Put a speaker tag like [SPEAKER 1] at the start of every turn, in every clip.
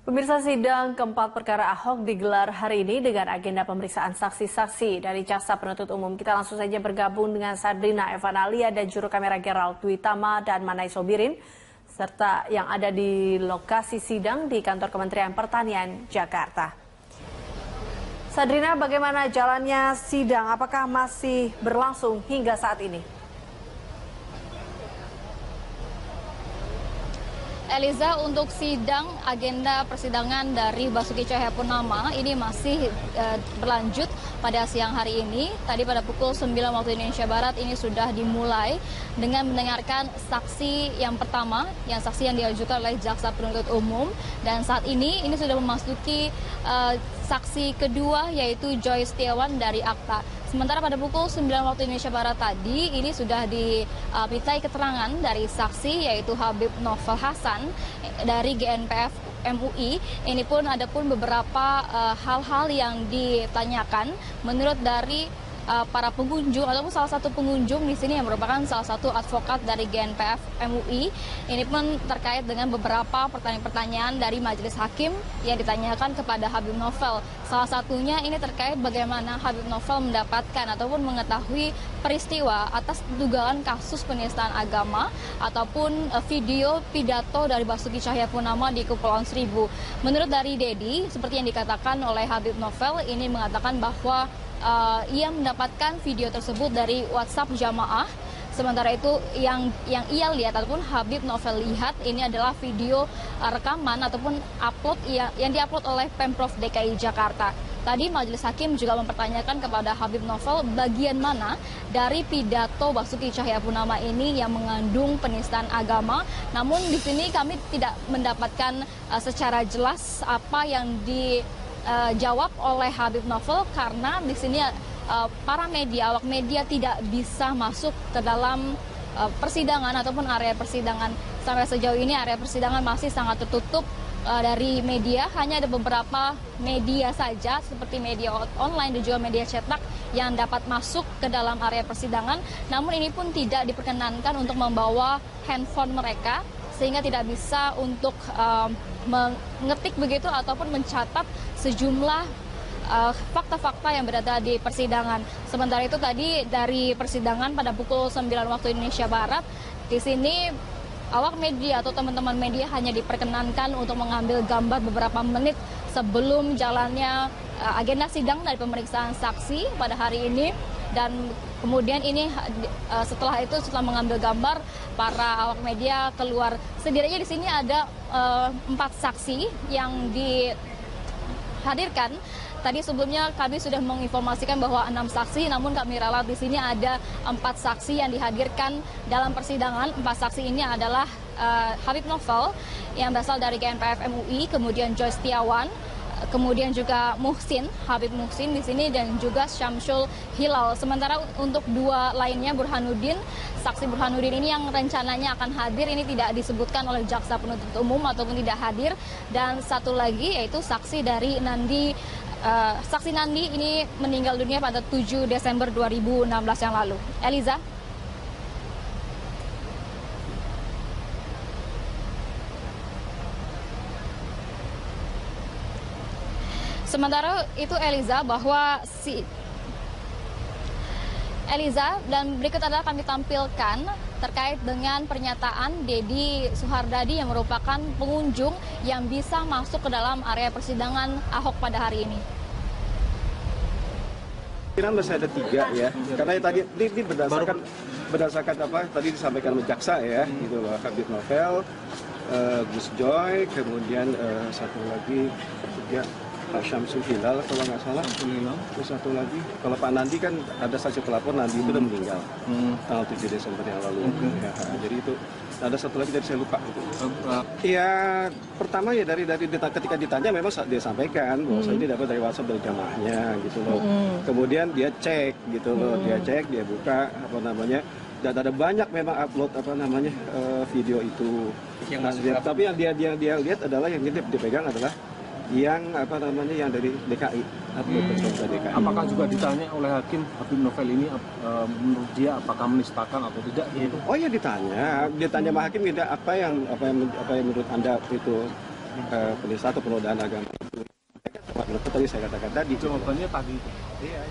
[SPEAKER 1] Pemirsa, sidang keempat perkara Ahok digelar hari ini dengan agenda pemeriksaan saksi-saksi dari jaksa penuntut umum. Kita langsung saja bergabung dengan Sardrina Evanalia dan juru kamera Gerald Dwitama dan Manai Sobirin, serta yang ada di lokasi sidang di kantor Kementerian Pertanian Jakarta. Sardrina, bagaimana jalannya sidang? Apakah masih berlangsung hingga saat ini?
[SPEAKER 2] Eliza, untuk sidang agenda persidangan dari Basuki Cahayapurnama ini masih berlanjut pada siang hari ini. Tadi pada pukul 9 waktu Indonesia Barat ini sudah dimulai dengan mendengarkan saksi yang pertama, saksi yang diajukan oleh jaksa penuntut umum, dan saat ini sudah memasuki saksi kedua, yaitu Joyce Setiawan dari Akta. Sementara pada pukul 9 waktu Indonesia Barat tadi ini sudah dimintai keterangan dari saksi, yaitu Habib Novel Hasan dari GNPF MUI. Ini pun ada beberapa hal-hal yang ditanyakan menurut dari para pengunjung ataupun salah satu pengunjung di sini yang merupakan salah satu advokat dari GNPF MUI. Ini pun terkait dengan beberapa pertanyaan-pertanyaan dari majelis hakim yang ditanyakan kepada Habib Novel. Salah satunya ini terkait bagaimana Habib Novel mendapatkan ataupun mengetahui peristiwa atas dugaan kasus penistaan agama ataupun video pidato dari Basuki Cahayapurnama di Kepulauan Seribu. Menurut dari Dedi, seperti yang dikatakan oleh Habib Novel, ini mengatakan bahwa ia mendapatkan video tersebut dari WhatsApp jamaah. Sementara itu yang ia lihat ataupun Habib Novel lihat ini adalah video rekaman ataupun upload yang diupload oleh Pemprov DKI Jakarta. Tadi majelis hakim juga mempertanyakan kepada Habib Novel bagian mana dari pidato Basuki Cahayapurnama ini yang mengandung penistaan agama. Namun di sini kami tidak mendapatkan secara jelas apa yang dijawab oleh Habib Novel, karena di sini para media, awak media tidak bisa masuk ke dalam persidangan ataupun area persidangan. Sampai sejauh ini area persidangan masih sangat tertutup dari media. Hanya ada beberapa media saja seperti media online dan juga media cetak yang dapat masuk ke dalam area persidangan. Namun ini pun tidak diperkenankan untuk membawa handphone mereka, sehingga tidak bisa untuk mengetik begitu ataupun mencatat sejumlah fakta-fakta yang berada di persidangan. Sementara itu tadi dari persidangan pada pukul 9 waktu Indonesia Barat, di sini awak media atau teman-teman media hanya diperkenankan untuk mengambil gambar beberapa menit sebelum jalannya agenda sidang dari pemeriksaan saksi pada hari ini. Dan kemudian setelah mengambil gambar, para awak media keluar. Setidaknya di sini ada 4 saksi yang dihadirkan. Tadi sebelumnya kami sudah menginformasikan bahwa 6 saksi, namun kami ralat di sini ada 4 saksi yang dihadirkan dalam persidangan. 4 saksi ini adalah Habib Novel yang berasal dari GNPF MUI, kemudian Joyce Setiawan, kemudian juga Habib Muhsin di sini, dan juga Syamsul Hilal. Sementara untuk 2 lainnya, saksi Burhanuddin ini yang rencananya akan hadir, ini tidak disebutkan oleh jaksa penuntut umum ataupun tidak hadir. Dan satu lagi yaitu saksi dari Saksi Nandi ini meninggal dunia pada 7 Desember 2016 yang lalu. Eliza. Sementara itu Eliza, dan berikut adalah kami tampilkan terkait dengan pernyataan Dedi Suhardadi yang merupakan pengunjung yang bisa masuk ke dalam area persidangan Ahok pada hari ini.
[SPEAKER 3] Kira masih ada 3 ya, karena tadi ini berdasarkan apa tadi disampaikan oleh jaksa ya, gitu loh. Habib Novel, Gus Joy, kemudian satu lagi juga Pak Syamsul Hilal kalau nggak salah. Terus satu lagi, kalau Pak Nandi kan ada saksi pelapor, Nandi itu udah meninggal tanggal 7 Desember yang lalu. Ya, jadi itu ada satu lagi dari saya lupa. Ya pertama ya dari ketika ditanya memang dia sampaikan bahwa saya ini dapat dari WhatsApp dari jamaahnya gitu loh. Kemudian dia cek gitu loh, dia buka dan ada banyak memang upload video itu. Tapi yang dia lihat adalah yang dipegang adalah yang dari DKI. DKI.
[SPEAKER 4] Apakah juga ditanya oleh hakim Habib Novel ini menurut dia apakah menistakan atau tidak gitu?
[SPEAKER 3] Oh ya ditanya sama hakim, apa yang menurut Anda itu penista atau penodaan agama itu. Tadi saya katakan tadi.
[SPEAKER 4] Jawabannya tadi itu.
[SPEAKER 3] Iya.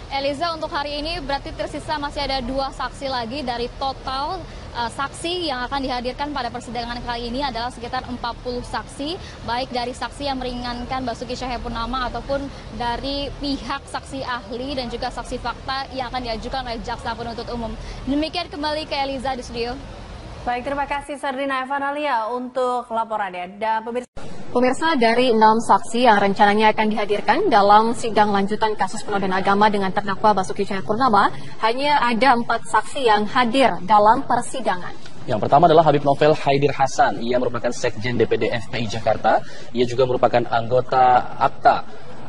[SPEAKER 2] Eliza, untuk hari ini berarti tersisa masih ada 2 saksi lagi dari total saksi yang akan dihadirkan pada persidangan kali ini adalah sekitar 40 saksi, baik dari saksi yang meringankan Basuki Cahayapurnama ataupun dari pihak saksi ahli dan juga saksi fakta yang akan diajukan oleh jaksa penuntut umum. Demikian kembali ke Eliza di studio.
[SPEAKER 1] Baik, terima kasih Sardina Evanalia untuk laporannya. Dan pemirsa, dari 6 saksi yang rencananya akan dihadirkan dalam sidang lanjutan kasus penodaan agama dengan terdakwa Basuki Cahayapurnama, hanya ada 4 saksi yang hadir dalam persidangan.
[SPEAKER 5] Yang pertama adalah Habib Novel Haidir Hasan. Ia merupakan Sekjen DPD FPI Jakarta. Ia juga merupakan anggota AKTA,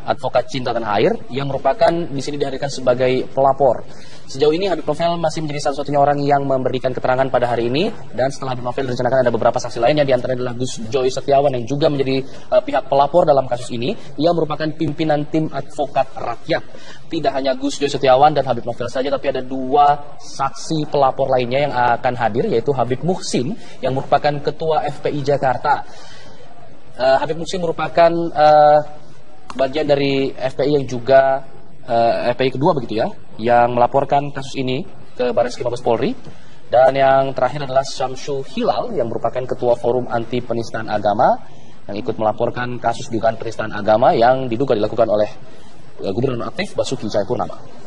[SPEAKER 5] Advokat Cinta Tanah Air, yang merupakan di sini dihadirkan sebagai pelapor. Sejauh ini Habib Novel masih menjadi satu-satunya orang yang memberikan keterangan pada hari ini, dan setelah Habib Novel direncanakan ada beberapa saksi lainnya, di antaranya adalah Gus Joy Setiawan yang juga menjadi pihak pelapor dalam kasus ini. Ia merupakan pimpinan tim advokat rakyat. Tidak hanya Gus Joy Setiawan dan Habib Novel saja, tapi ada 2 saksi pelapor lainnya yang akan hadir, yaitu Habib Muhsin yang merupakan ketua FPI Jakarta. Habib Muhsin merupakan bagian dari FPI yang juga FPI kedua begitu ya, yang melaporkan kasus ini ke Barreskrim Mabes Polri. Dan yang terakhir adalah Syamsu Hilal yang merupakan ketua Forum Anti Penistaan Agama yang ikut melaporkan kasus dugaan penistaan agama yang diduga dilakukan oleh Gubernur aktif Basuki Cahayapurnama.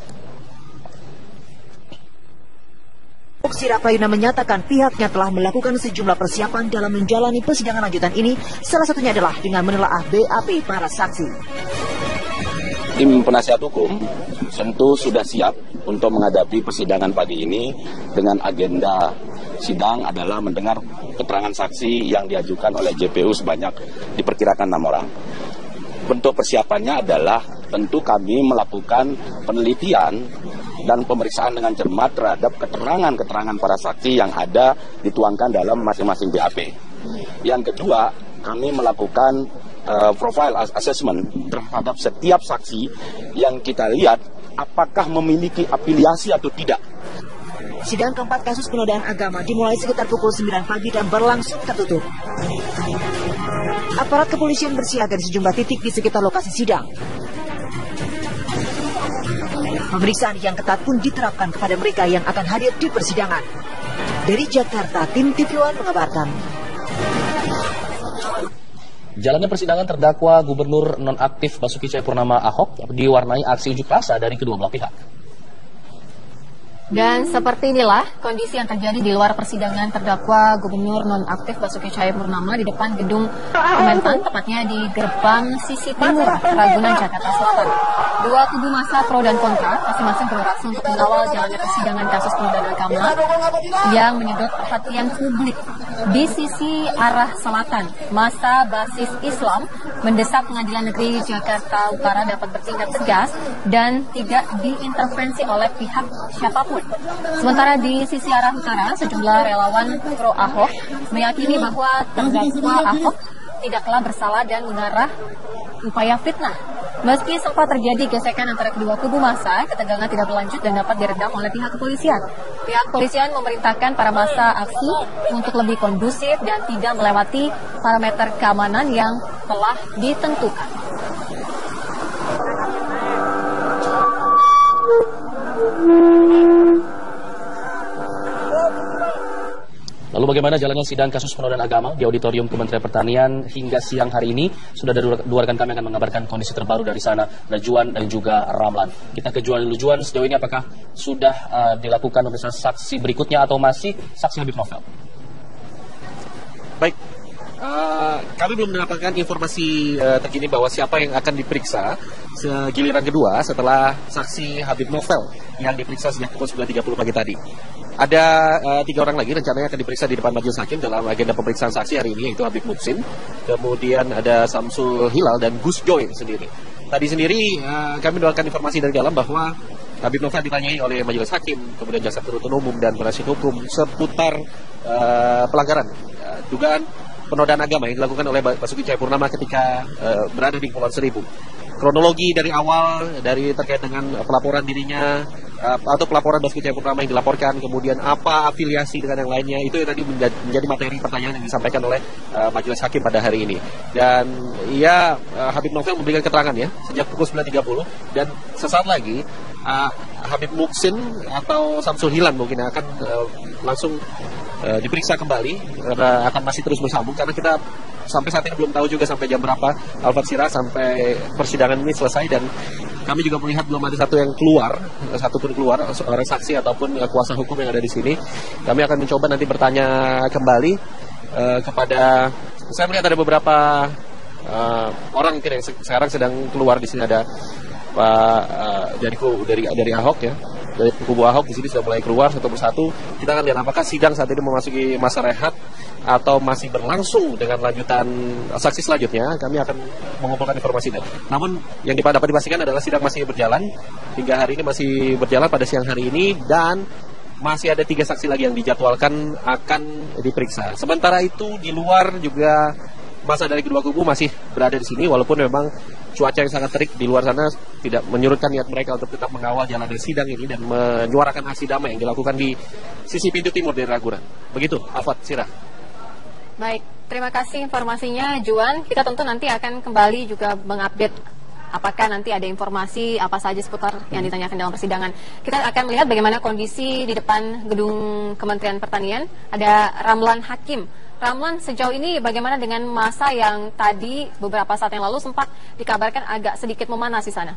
[SPEAKER 6] Sira Prayuna menyatakan pihaknya telah melakukan sejumlah persiapan dalam menjalani persidangan lanjutan ini, salah satunya adalah dengan menelaah BAP para saksi.
[SPEAKER 7] Tim penasihat hukum tentu sudah siap untuk menghadapi persidangan pagi ini dengan agenda sidang adalah mendengar keterangan saksi yang diajukan oleh JPU sebanyak diperkirakan 6 orang. Bentuk persiapannya adalah tentu kami melakukan penelitian dan pemeriksaan dengan cermat terhadap keterangan-keterangan para saksi yang ada dituangkan dalam masing-masing BAP. Yang kedua, kami melakukan profile assessment terhadap setiap saksi yang kita lihat apakah memiliki afiliasi atau tidak.
[SPEAKER 6] Sidang keempat kasus penodaan agama dimulai sekitar pukul 9 pagi dan berlangsung tertutup. Aparat kepolisian bersiaga di sejumlah titik di sekitar lokasi sidang. Pemeriksaan yang ketat pun diterapkan kepada mereka yang akan hadir di persidangan. Dari Jakarta, tim TV One mengabarkan.
[SPEAKER 5] Jalannya persidangan terdakwa Gubernur nonaktif Basuki Cahayapurnama Ahok diwarnai aksi unjuk rasa dari kedua belah pihak.
[SPEAKER 1] Dan seperti inilah kondisi yang terjadi di luar persidangan terdakwa Gubernur nonaktif Basuki Cahayapurnama di depan gedung Kementan, tepatnya di gerbang sisi timur Ragunan, Jakarta Selatan. Dua kubu massa pro dan kontra masing-masing berorasi untuk mengawal jalannya persidangan kasus penodaan agama yang menyedot perhatian publik. Di sisi arah selatan, massa basis Islam mendesak Pengadilan Negeri Jakarta Utara dapat bertindak tegas dan tidak diintervensi oleh pihak siapapun. Sementara di sisi arah utara, sejumlah relawan pro Ahok meyakini bahwa terdakwa Ahok tidaklah bersalah dan mengarah upaya fitnah. Meski sempat terjadi gesekan antara kedua kubu massa, ketegangan tidak berlanjut dan dapat diredam oleh pihak kepolisian. Pihak kepolisian memerintahkan para massa aksi untuk lebih kondusif dan tidak melewati parameter keamanan yang telah ditentukan.
[SPEAKER 5] Lalu bagaimana jalannya sidang kasus penodaan agama di Auditorium Kementerian Pertanian hingga siang hari ini? Sudah ada dua rekan kami akan mengabarkan kondisi terbaru dari sana, ada Juan dan juga Ramlan. Kita ke Juan dulu. Juan, sejauh ini apakah sudah dilakukan pemeriksaan saksi berikutnya atau masih saksi Habib Novel?
[SPEAKER 8] Baik, kami belum mendapatkan informasi terkini bahwa siapa yang akan diperiksa giliran kedua setelah saksi Habib Novel yang diperiksa sejak pukul 9.30 pagi tadi. Ada 3 orang lagi rencananya akan diperiksa di depan majelis hakim dalam agenda pemeriksaan saksi hari ini, yaitu Habib Muhsin, kemudian ada Syamsul Hilal dan Gus Joy sendiri. Tadi sendiri kami mendapatkan informasi dari dalam bahwa Habib Novel ditanyai oleh majelis hakim, kemudian jaksa penuntut umum dan penasihat hukum seputar pelanggaran dugaan penodaan agama yang dilakukan oleh Basuki Cahayapurnama ketika berada di Kepulauan Seribu. kronologi dari awal, dari terkait dengan pelaporan dirinya atau pelaporan Basuki Cahayapurnama yang dilaporkan, kemudian apa afiliasi dengan yang lainnya, itu yang tadi menjadi materi pertanyaan yang disampaikan oleh majelis hakim pada hari ini. Dan Habib Novel memberikan keterangan ya sejak pukul 9.30, dan sesaat lagi Habib Muksin atau Samsul Hilan mungkin akan langsung diperiksa kembali, karena akan masih terus bersambung, karena kita sampai saat ini belum tahu juga sampai jam berapa Alfat Sirah sampai persidangan ini selesai. Dan kami juga melihat belum ada satupun keluar orang saksi ataupun kuasa hukum yang ada di sini. Kami akan mencoba nanti bertanya kembali kepada, saya melihat ada beberapa orang mungkin yang sekarang sedang keluar. Di sini ada Pak dari Ahok ya, dari kubu Ahok di sini sudah mulai keluar satu persatu. Kita akan lihat apakah sidang saat ini memasuki masa rehat atau masih berlangsung dengan lanjutan saksi selanjutnya. Kami akan mengumpulkan informasi itu. Namun yang dapat dipastikan adalah sidang masih berjalan hingga hari ini, masih berjalan pada siang hari ini, dan masih ada 3 saksi lagi yang dijadwalkan akan diperiksa. Sementara itu di luar juga masa dari kedua kubu masih berada di sini, walaupun memang cuaca yang sangat terik di luar sana tidak menyurutkan niat mereka untuk tetap mengawal jalan dari sidang ini dan menyuarakan aksi damai yang dilakukan di sisi pintu timur dari Ragunan. Begitu, Alfat Sirah.
[SPEAKER 2] Baik, terima kasih informasinya Juan. Kita tentu nanti akan kembali juga mengupdate apakah nanti ada informasi apa saja seputar yang ditanyakan dalam persidangan. Kita akan melihat bagaimana kondisi di depan gedung Kementerian Pertanian. Ada Ramlan Hakim. Ramlan, sejauh ini bagaimana dengan masa yang tadi beberapa saat yang lalu sempat dikabarkan agak sedikit memanas di sana?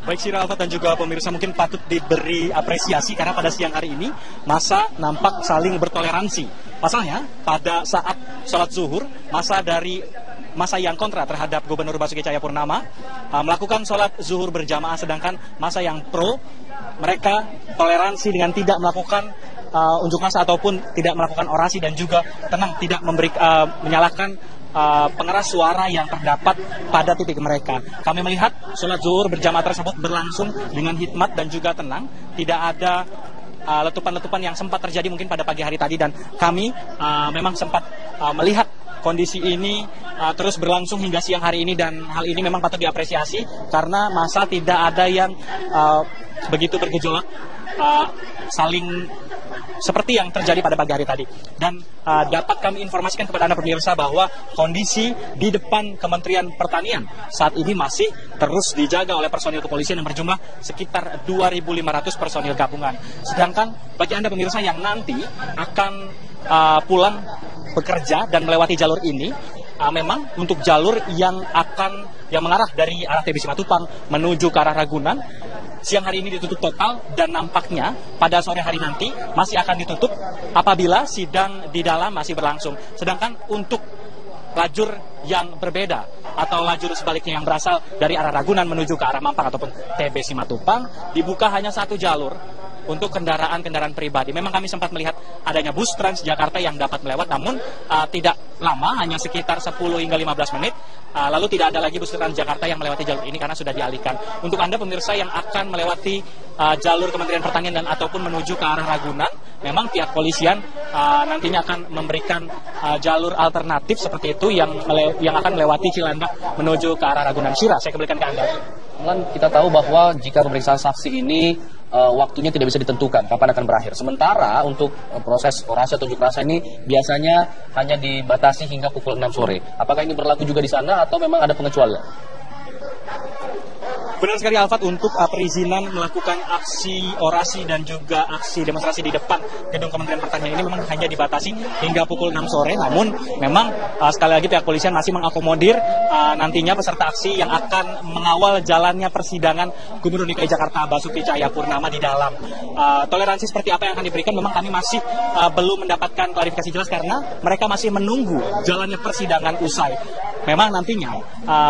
[SPEAKER 9] Baik Sira, Alfat dan juga pemirsa, mungkin patut diberi apresiasi karena pada siang hari ini masa nampak saling bertoleransi. Pasalnya pada saat sholat zuhur, masa yang kontra terhadap Gubernur Basuki Cahayapurnama melakukan sholat zuhur berjamaah, sedangkan masa yang pro mereka toleransi dengan tidak melakukan unjuk rasa ataupun tidak melakukan orasi dan juga tenang, tidak menyalakan pengeras suara yang terdapat pada titik mereka. Kami melihat sholat zuhur berjamaah tersebut berlangsung dengan hikmat dan juga tenang, tidak ada letupan-letupan yang sempat terjadi mungkin pada pagi hari tadi, dan kami memang sempat melihat kondisi ini terus berlangsung hingga siang hari ini, dan hal ini memang patut diapresiasi karena masa tidak ada yang begitu bergejolak saling seperti yang terjadi pada pagi hari tadi. Dan dapat kami informasikan kepada Anda pemirsa bahwa kondisi di depan Kementerian Pertanian saat ini masih terus dijaga oleh personil kepolisian yang berjumlah sekitar 2.500 personil gabungan. Sedangkan bagi Anda pemirsa yang nanti akan pulang bekerja dan melewati jalur ini, memang untuk jalur yang mengarah dari arah TB Simatupang menuju ke arah Ragunan, siang hari ini ditutup total, dan nampaknya pada sore hari nanti masih akan ditutup apabila sidang di dalam masih berlangsung. Sedangkan untuk lajur yang berbeda atau lajur sebaliknya yang berasal dari arah Ragunan menuju ke arah Mampang ataupun TB Simatupang dibuka hanya satu jalur untuk kendaraan-kendaraan pribadi. Memang kami sempat melihat adanya bus Transjakarta yang dapat melewat, namun tidak lama, hanya sekitar 10 hingga 15 menit. Lalu tidak ada lagi bus Transjakarta yang melewati jalur ini karena sudah dialihkan. Untuk Anda pemirsa yang akan melewati jalur Kementerian Pertanian dan ataupun menuju ke arah Ragunan, memang pihak polisian nantinya akan memberikan jalur alternatif seperti itu yang akan melewati Cilandak menuju ke arah Ragunan. Syira, saya kembalikan ke Anda.
[SPEAKER 5] Kita tahu bahwa jika pemeriksaan saksi ini waktunya tidak bisa ditentukan kapan akan berakhir. Sementara untuk proses orasi atau unjuk rasa ini biasanya hanya dibatasi hingga pukul 6 sore. Apakah ini berlaku juga di sana atau memang ada pengecualian?
[SPEAKER 9] Benar sekali Alfat, untuk perizinan melakukan aksi orasi dan juga aksi demonstrasi di depan gedung Kementerian Pertanian ini memang hanya dibatasi hingga pukul 6 sore. Namun memang sekali lagi pihak polisian masih mengakomodir nantinya peserta aksi yang akan mengawal jalannya persidangan Gubernur DKI Jakarta Basuki Cahayapurnama di dalam. Toleransi seperti apa yang akan diberikan memang kami masih belum mendapatkan klarifikasi jelas karena mereka masih menunggu jalannya persidangan usai. Memang nantinya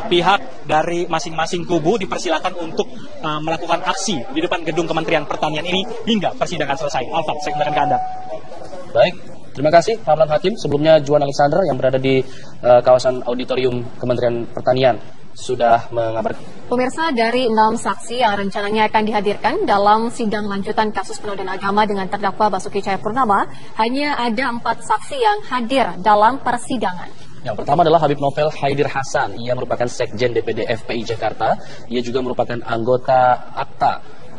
[SPEAKER 9] pihak dari masing-masing kubu dipersilakan untuk melakukan aksi di depan gedung Kementerian Pertanian ini hingga persidangan selesai. Alfat, saya kembalikan ke Anda.
[SPEAKER 5] Baik, terima kasih Ramlan Hakim. Sebelumnya Juan Alexander yang berada di kawasan auditorium Kementerian Pertanian sudah mengabarkan.
[SPEAKER 2] Pemirsa, dari 6 saksi yang rencananya akan dihadirkan dalam sidang lanjutan kasus penodaan agama dengan terdakwa Basuki Cahayapurnama, hanya ada 4 saksi yang hadir dalam persidangan.
[SPEAKER 5] Yang pertama adalah Habib Novel Haidir Hasan. Ia merupakan Sekjen DPD FPI Jakarta. Ia juga merupakan anggota AKTA,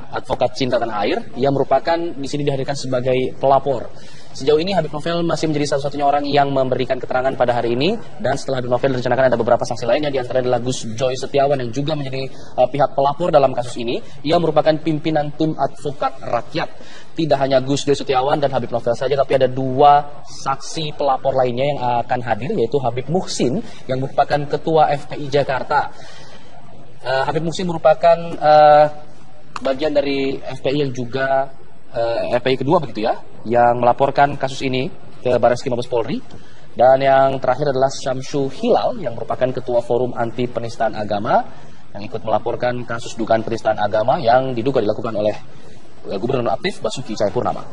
[SPEAKER 5] Advokat Cinta Tanah Air. Ia merupakan di sini dihadirkan sebagai pelapor. Sejauh ini Habib Novel masih menjadi satu-satunya orang yang memberikan keterangan pada hari ini, dan setelah Habib Novel direncanakan ada beberapa saksi lainnya, di antara adalah Gus Joy Setiawan yang juga menjadi pihak pelapor dalam kasus ini. Ia merupakan pimpinan tim advokat rakyat. Tidak hanya Gus Joy Setiawan dan Habib Novel saja, tapi ada dua saksi pelapor lainnya yang akan hadir, yaitu Habib Muhsin yang merupakan ketua FPI Jakarta. Habib Muhsin merupakan bagian dari FPI yang juga FPI kedua begitu ya, yang melaporkan kasus ini ke Barreskrim Mabes Polri. Dan yang terakhir adalah Syamsu Hilal yang merupakan ketua Forum Anti Penistaan Agama yang ikut melaporkan kasus dugaan penistaan agama yang diduga dilakukan oleh Gubernur aktif Basuki Cahayapurnama.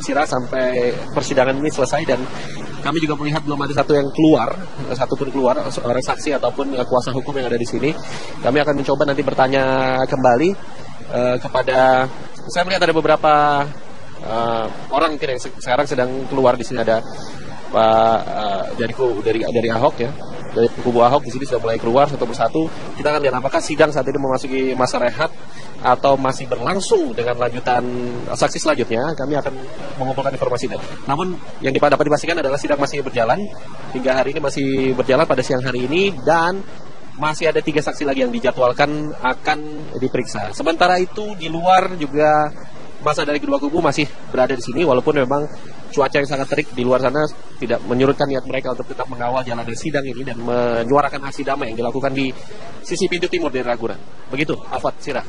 [SPEAKER 8] Sampai persidangan ini selesai, dan kami juga melihat belum ada satupun keluar seorang saksi ataupun kuasa hukum yang ada di sini. Kami akan mencoba nanti bertanya kembali kepada, saya melihat ada beberapa orang mungkin yang sekarang sedang keluar. Di sini ada Pak Jericho dari Ahok ya, dari kubu Ahok di sini sudah mulai keluar satu persatu. Kita akan lihat apakah sidang saat ini memasuki masa rehat atau masih berlangsung dengan lanjutan saksi selanjutnya. Kami akan mengumpulkan informasi. Namun yang dapat dipastikan adalah sidang masih berjalan hingga hari ini, masih berjalan pada siang hari ini, dan masih ada 3 saksi lagi yang dijadwalkan akan diperiksa. Sementara itu di luar juga masa dari kedua kubu masih berada di sini, walaupun memang cuaca yang sangat terik di luar sana tidak menyurutkan niat mereka untuk tetap mengawal jalannya sidang ini dan menyuarakan aksi damai yang dilakukan di sisi pintu timur dari Ragunan. Begitu, Afat, Sira.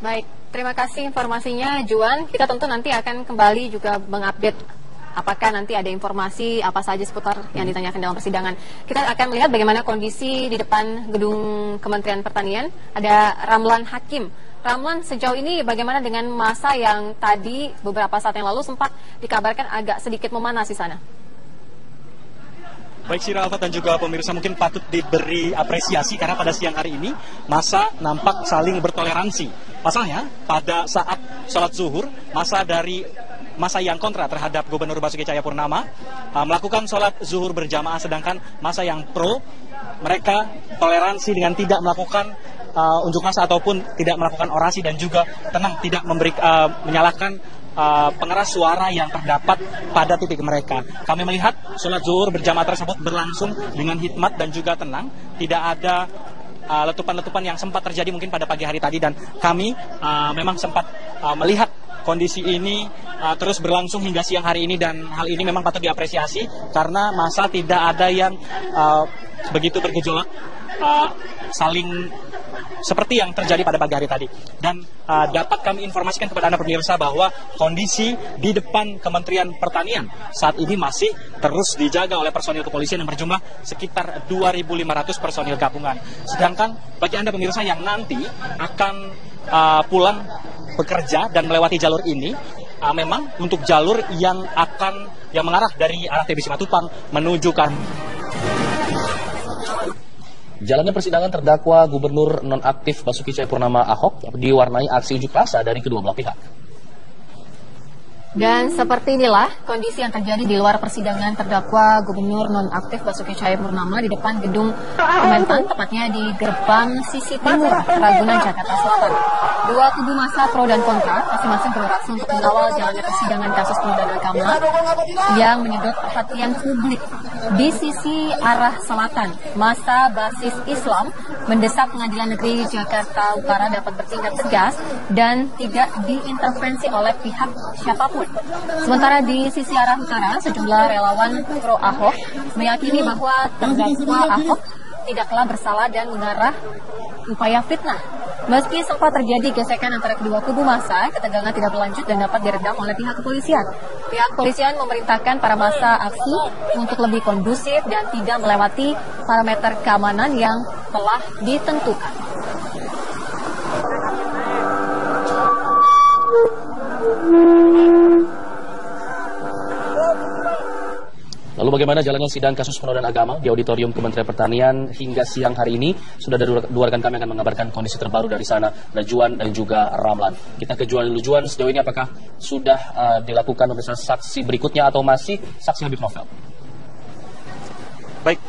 [SPEAKER 10] Baik, terima kasih informasinya Juan. Kita tentu nanti akan kembali juga mengupdate apakah nanti ada informasi apa saja seputar yang ditanyakan dalam persidangan. Kita akan melihat bagaimana kondisi di depan gedung Kementerian Pertanian. Ada Ramlan Hakim. Ramlan, sejauh ini bagaimana dengan masa yang tadi beberapa saat yang lalu sempat dikabarkan agak sedikit memanas di sana?
[SPEAKER 9] Baik Sira, Alfat, dan juga pemirsa, mungkin patut diberi apresiasi karena pada siang hari ini masa nampak saling bertoleransi. Pasalnya pada saat sholat zuhur, masa yang kontra terhadap Gubernur Basuki Cahayapurnama melakukan sholat zuhur berjamaah, sedangkan masa yang pro mereka toleransi dengan tidak melakukan unjuk rasa ataupun tidak melakukan orasi, dan juga tenang tidak menyalakan pengeras suara yang terdapat pada titik mereka. Kami melihat sholat zuhur berjamaah tersebut berlangsung dengan hikmat dan juga tenang. Tidak ada letupan-letupan yang sempat terjadi mungkin pada pagi hari tadi, dan kami memang sempat melihat kondisi ini terus berlangsung hingga siang hari ini, dan hal ini memang patut diapresiasi karena masa tidak ada yang begitu bergejolak saling seperti yang terjadi pada pagi hari tadi. Dan dapat kami informasikan kepada Anda pemirsa bahwa kondisi di depan Kementerian Pertanian saat ini masih terus dijaga oleh personil kepolisian yang berjumlah sekitar 2.500 personil gabungan. Sedangkan bagi Anda pemirsa yang nanti akan pulang bekerja dan melewati jalur ini, memang untuk jalur yang mengarah dari arah TB Simatupang menuju ke
[SPEAKER 5] Jalannya persidangan terdakwa Gubernur nonaktif Basuki Cahayapurnama Ahok diwarnai aksi unjuk rasa dari kedua belah pihak.
[SPEAKER 10] Dan seperti inilah kondisi yang terjadi di luar persidangan terdakwa Gubernur nonaktif Basuki Cahayapurnama di depan gedung Kementan, tepatnya di gerbang sisi timur Ragunan, Jakarta Selatan. Dua kubu massa pro dan kontra masing-masing beraksi untuk mengawal jalannya persidangan kasus penodaan agama yang menyedot perhatian publik. Di sisi arah selatan, massa basis Islam mendesak Pengadilan Negeri Jakarta Utara dapat bertindak tegas dan tidak diintervensi oleh pihak siapapun. Sementara di sisi arah utara, sejumlah relawan pro Ahok meyakini bahwa terdakwa Ahok tidaklah bersalah dan mengarah upaya fitnah. Meski sempat terjadi gesekan antara kedua kubu massa, ketegangan tidak berlanjut dan dapat diredam oleh pihak kepolisian. Pihak kepolisian memerintahkan para massa aksi untuk lebih kondusif dan tidak melewati parameter keamanan yang telah ditentukan.
[SPEAKER 5] Lalu bagaimana jalannya sidang kasus penodaan agama di Auditorium Kementerian Pertanian hingga siang hari ini? Sudah ada dua rekan kami akan mengabarkan kondisi terbaru dari sana, ada Juan dan juga Ramlan. Kita ke Juan dulu. Juan, sejauh ini apakah sudah dilakukan pemeriksaan saksi berikutnya atau masih saksi Habib Novel?
[SPEAKER 8] Baik,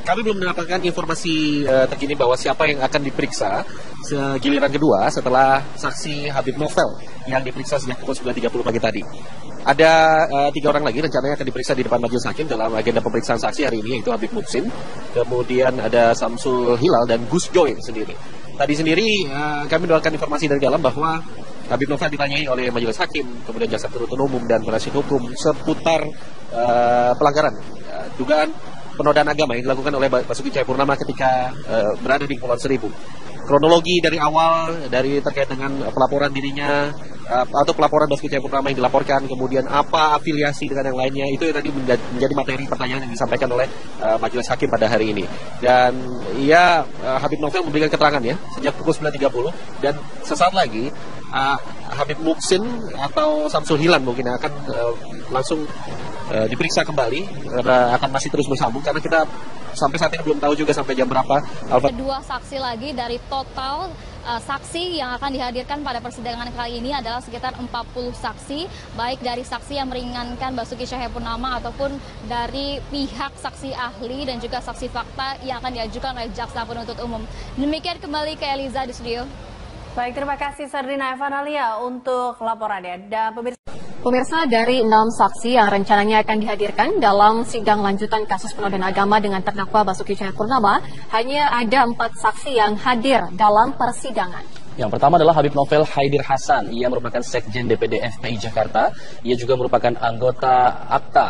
[SPEAKER 8] kami belum mendapatkan informasi terkini bahwa siapa yang akan diperiksa giliran kedua setelah saksi Habib Novel yang diperiksa sejak pukul 9.30 pagi tadi. Ada 3 orang lagi rencananya akan diperiksa di depan majelis hakim dalam agenda pemeriksaan saksi hari ini, yaitu Habib Muhsin, kemudian ada Samsul Hilal dan Gus Joy sendiri. Tadi sendiri kami mendapatkan informasi dari dalam bahwa Habib Novel ditanyai oleh majelis hakim, kemudian jaksa penuntut umum dan penasihat hukum seputar pelanggaran dugaan penodaan agama yang dilakukan oleh Basuki Cahayapurnama ketika berada di Kepulauan Seribu. Kronologi dari awal, dari terkait dengan pelaporan dirinya atau pelaporan Basuki Cahayapurnama yang dilaporkan, kemudian apa afiliasi dengan yang lainnya, itu yang tadi menjadi materi pertanyaan yang disampaikan oleh majelis hakim pada hari ini. Dan Habib Novel memberikan keterangan ya sejak pukul 9.30, dan sesaat lagi Habib Muhsin atau Samsul Hilal mungkin akan langsung diperiksa kembali karena akan masih terus bersambung, karena kita sampai saat ini belum tahu juga sampai jam berapa.
[SPEAKER 2] Kedua saksi lagi dari total saksi yang akan dihadirkan pada persidangan kali ini adalah sekitar 40 saksi, baik dari saksi yang meringankan Basuki Cahayapurnama ataupun dari pihak saksi ahli dan juga saksi fakta yang akan diajukan oleh jaksa penuntut umum. Demikian kembali ke Eliza di studio.
[SPEAKER 1] Baik, terima kasih Sardina Evanalia untuk laporannya. Dan
[SPEAKER 10] Pemirsa, dari 6 saksi yang rencananya akan dihadirkan dalam sidang lanjutan kasus penodaan agama dengan terdakwa Basuki Cahayapurnama, hanya ada 4 saksi yang hadir dalam persidangan.
[SPEAKER 5] Yang pertama adalah Habib Novel Haidir Hasan. Ia merupakan Sekjen DPD FPI Jakarta. Ia juga merupakan anggota AKTA,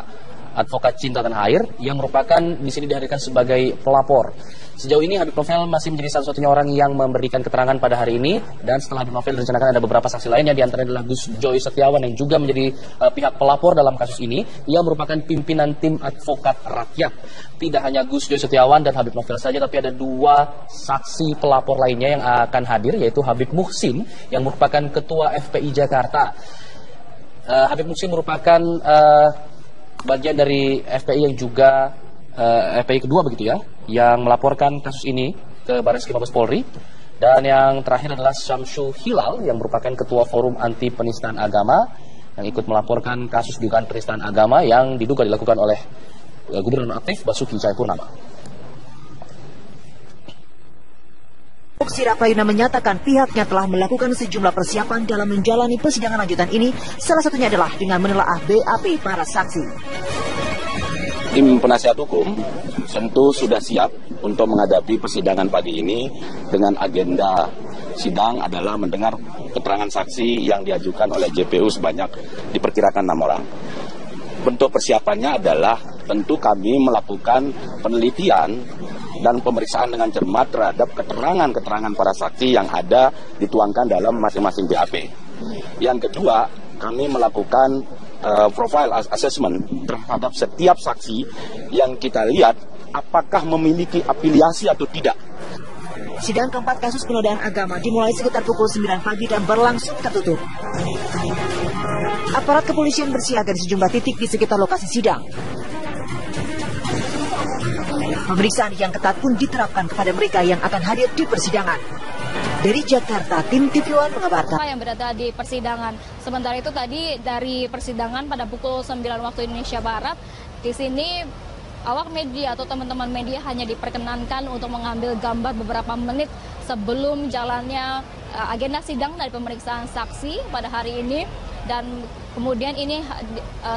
[SPEAKER 5] Advokat Cinta Tanah Air, yang merupakan di sini dihadirkan sebagai pelapor. Sejauh ini Habib Novel masih menjadi satu-satunya orang yang memberikan keterangan pada hari ini, dan setelah Habib Novel direncanakan ada beberapa saksi lainnya, di antaranya adalah Gus Joy Setiawan yang juga menjadi pihak pelapor dalam kasus ini. Ia merupakan pimpinan tim advokat rakyat. Tidak hanya Gus Joy Setiawan dan Habib Novel saja, tapi ada 2 saksi pelapor lainnya yang akan hadir, yaitu Habib Muhsin yang merupakan ketua FPI Jakarta. Habib Muhsin merupakan bagian dari FPI yang juga FPI kedua begitu ya, yang melaporkan kasus ini ke Barreskrim Mabes Polri. Dan yang terakhir adalah Samsul Hilal yang merupakan ketua Forum Anti Penistaan Agama yang ikut melaporkan kasus dugaan penistaan agama yang diduga dilakukan oleh Gubernur aktif Basuki Cahayapurnama.
[SPEAKER 6] Sirapayuna menyatakan pihaknya telah melakukan sejumlah persiapan dalam menjalani persidangan lanjutan ini, salah satunya adalah dengan menelaah BAP para saksi.
[SPEAKER 7] Tim penasihat hukum tentu sudah siap untuk menghadapi persidangan pagi ini dengan agenda sidang adalah mendengar keterangan saksi yang diajukan oleh JPU sebanyak diperkirakan 6 orang. Bentuk persiapannya adalah tentu kami melakukan penelitian dan pemeriksaan dengan cermat terhadap keterangan-keterangan para saksi yang ada dituangkan dalam masing-masing BAP. Yang kedua, kami melakukan profile assessment terhadap setiap saksi yang kita lihat apakah memiliki afiliasi atau tidak.
[SPEAKER 6] Sidang keempat kasus penodaan agama dimulai sekitar pukul 9 pagi dan berlangsung tertutup. Aparat kepolisian bersiaga di sejumlah titik di sekitar lokasi sidang. Pemeriksaan yang ketat pun diterapkan kepada mereka yang akan hadir di persidangan. Dari Jakarta, tim TV One mengabarkan.
[SPEAKER 2] Yang berada di persidangan. Sementara itu tadi dari persidangan pada pukul 9 waktu Indonesia Barat, di sini awak media atau teman-teman media hanya diperkenankan untuk mengambil gambar beberapa menit sebelum jalannya agenda sidang dari pemeriksaan saksi pada hari ini. Dan kemudian ini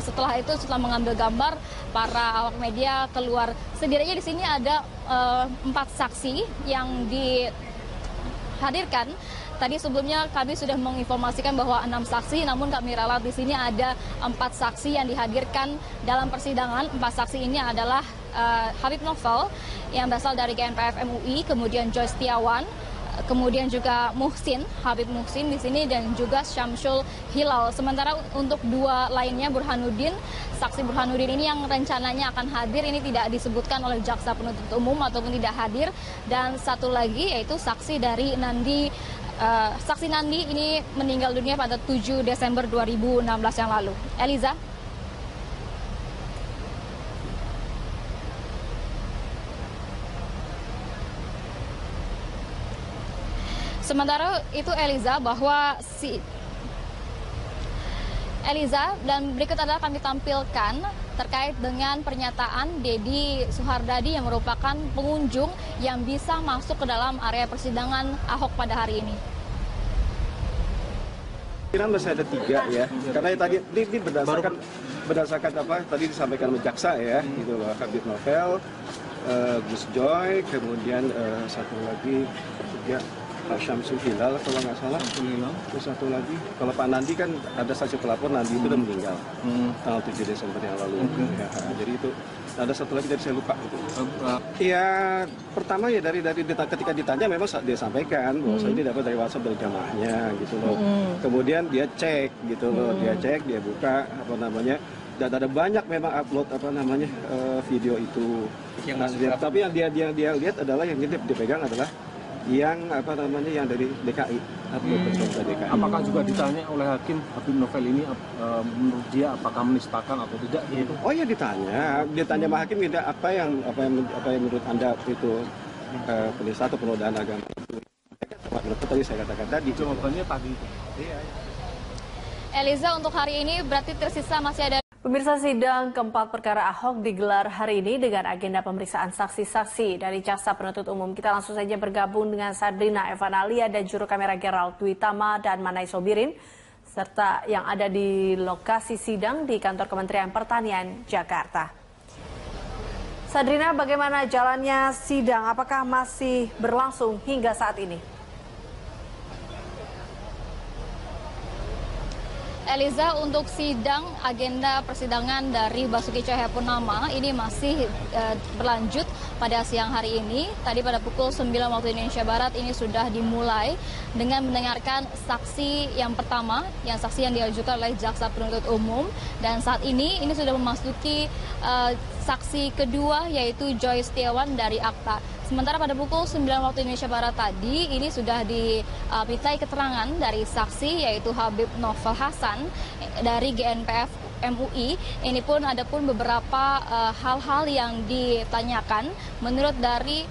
[SPEAKER 2] setelah mengambil gambar, para awak media keluar. Setidaknya di sini ada 4 saksi yang dihadirkan. Tadi sebelumnya kami sudah menginformasikan bahwa 6 saksi, namun kami ralat di sini ada 4 saksi yang dihadirkan dalam persidangan. 4 saksi ini adalah Habib Novel yang berasal dari GNPF MUI, kemudian Joy Setiawan, kemudian juga Muhsin, Habib Muhsin di sini, dan juga Samsul Hilal. Sementara untuk 2 lainnya, Burhanuddin, saksi Burhanuddin ini yang rencananya akan hadir, ini tidak disebutkan oleh jaksa penuntut umum ataupun tidak hadir. Dan satu lagi yaitu saksi dari Nandi, saksi Nandi ini meninggal dunia pada 7 Desember 2016 yang lalu. Eliza? Sementara itu Eliza dan berikut adalah kami tampilkan terkait dengan pernyataan Deddy Suhardadi yang merupakan pengunjung yang bisa masuk ke dalam area persidangan Ahok pada hari ini.
[SPEAKER 3] Kira masih ada 3 ya, karena tadi ini berdasarkan apa tadi disampaikan oleh jaksa ya, gitu loh, Habib Novel, Gus Joy, kemudian satu lagi ya Pak Syamsul Hilal kalau nggak salah, terus satu lagi kalau Pak Nandi kan ada saksi pelapor, Nandi itu udah meninggal tanggal 7 Desember yang lalu. Ya, jadi itu ada satu lagi dari saya lupa. Ya pertama ya dari ketika ditanya memang dia sampaikan bahwa saya ini dapat dari WhatsApp dari jamaahnya gitu loh. Kemudian dia cek gitu loh, dia buka apa namanya. Dan ada banyak memang upload video itu. Tapi yang dia lihat adalah yang dipegang adalah yang yang dari DKI, DKI.
[SPEAKER 4] Apakah juga ditanya oleh hakim Habib Novel ini menurut dia apakah menistakan atau tidak? Gitu?
[SPEAKER 3] Oh ya ditanya sama hakim tidak apa yang menurut Anda itu penista atau penodaan agama itu. Tadi saya katakan tadi.
[SPEAKER 4] Jawabannya tadi.
[SPEAKER 3] Iya.
[SPEAKER 2] Eliza, untuk hari ini berarti tersisa masih ada.
[SPEAKER 1] Pemirsa, sidang keempat perkara Ahok digelar hari ini dengan agenda pemeriksaan saksi-saksi dari jaksa penuntut umum. Kita langsung saja bergabung dengan Sabrina Evanalia dan juru kamera Gerald Dwitama dan Manai Sobirin, serta yang ada di lokasi sidang di kantor Kementerian Pertanian Jakarta. Sabrina, bagaimana jalannya sidang? Apakah masih berlangsung hingga saat ini?
[SPEAKER 2] Eliza, untuk sidang agenda persidangan dari Basuki Cahayapurnama ini masih berlanjut pada siang hari ini. Tadi pada pukul 9 waktu Indonesia Barat ini sudah dimulai dengan mendengarkan saksi yang pertama, saksi yang diajukan oleh jaksa penuntut umum, dan saat ini sudah memasuki saksi kedua yaitu Joy Setiawan dari Akta. Sementara pada pukul 9 waktu Indonesia Barat tadi ini sudah dimintai keterangan dari saksi yaitu Habib Novel Hasan dari GNPF MUI. Ini pun ada beberapa hal-hal yang ditanyakan menurut dari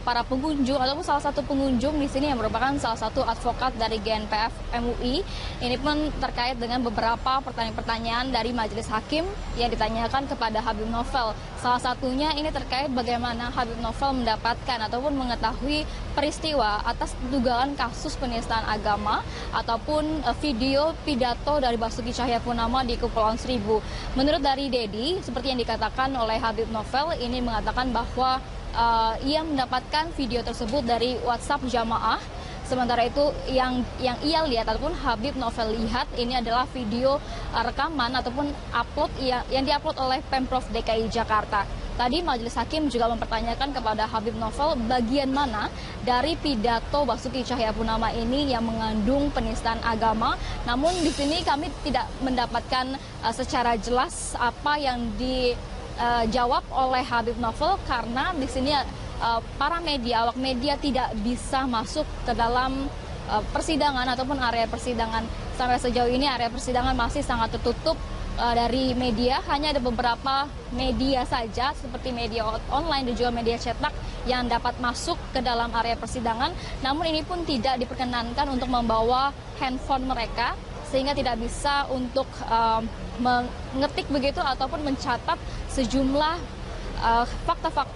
[SPEAKER 2] para pengunjung ataupun salah satu pengunjung di sini yang merupakan salah satu advokat dari GNPF MUI. Ini pun terkait dengan beberapa pertanyaan-pertanyaan dari majelis hakim yang ditanyakan kepada Habib Novel. Salah satunya ini terkait bagaimana Habib Novel mendapatkan ataupun mengetahui peristiwa atas dugaan kasus penistaan agama ataupun video pidato dari Basuki Cahayapurnama di Kepulauan Seribu. Menurut dari Deddy, seperti yang dikatakan oleh Habib Novel, ini mengatakan bahwa ia mendapatkan video tersebut dari WhatsApp jamaah. Sementara itu yang ia lihat ataupun Habib Novel lihat ini adalah video rekaman ataupun upload yang diupload oleh Pemprov DKI Jakarta. Tadi majelis hakim juga mempertanyakan kepada Habib Novel bagian mana dari pidato Basuki Cahayapurnama ini yang mengandung penistaan agama. Namun di sini kami tidak mendapatkan secara jelas apa yang dijawab oleh Habib Novel karena di sini para media, awak media tidak bisa masuk ke dalam persidangan ataupun area persidangan. Sampai sejauh ini area persidangan masih sangat tertutup dari media. Hanya ada beberapa media saja seperti media online dan juga media cetak yang dapat masuk ke dalam area persidangan. Namun ini pun tidak diperkenankan untuk membawa handphone mereka sehingga tidak bisa untuk mengetik begitu ataupun mencatat sejumlah fakta-fakta